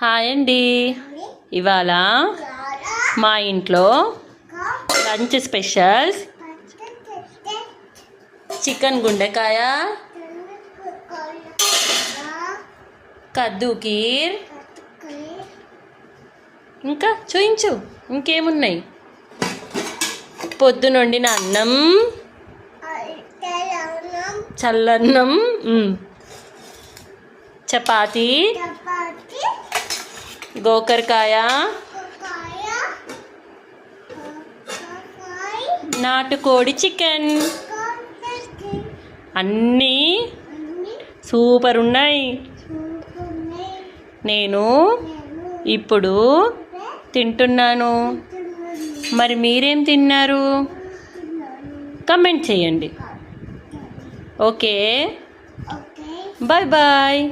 Hi అండి. ఇవాళ మా ఇంట్లో లంచ్ స్పెషల్స్ చికెన్ గుండెకాయ, కద్దు కీర్, ఇంకా చూయించు ఇంకేమున్నాయి, పొద్దునొండిన అన్నం, చల్లన్నం, చపాతీ, గోకరకాయ, నాటుకోడి చికెన్ అన్నీ సూపర్ ఉన్నాయి. నేను ఇప్పుడు తింటున్నాను. మరి మీరేం తిన్నారు? కమెంట్ చేయండి. Okay, bye bye.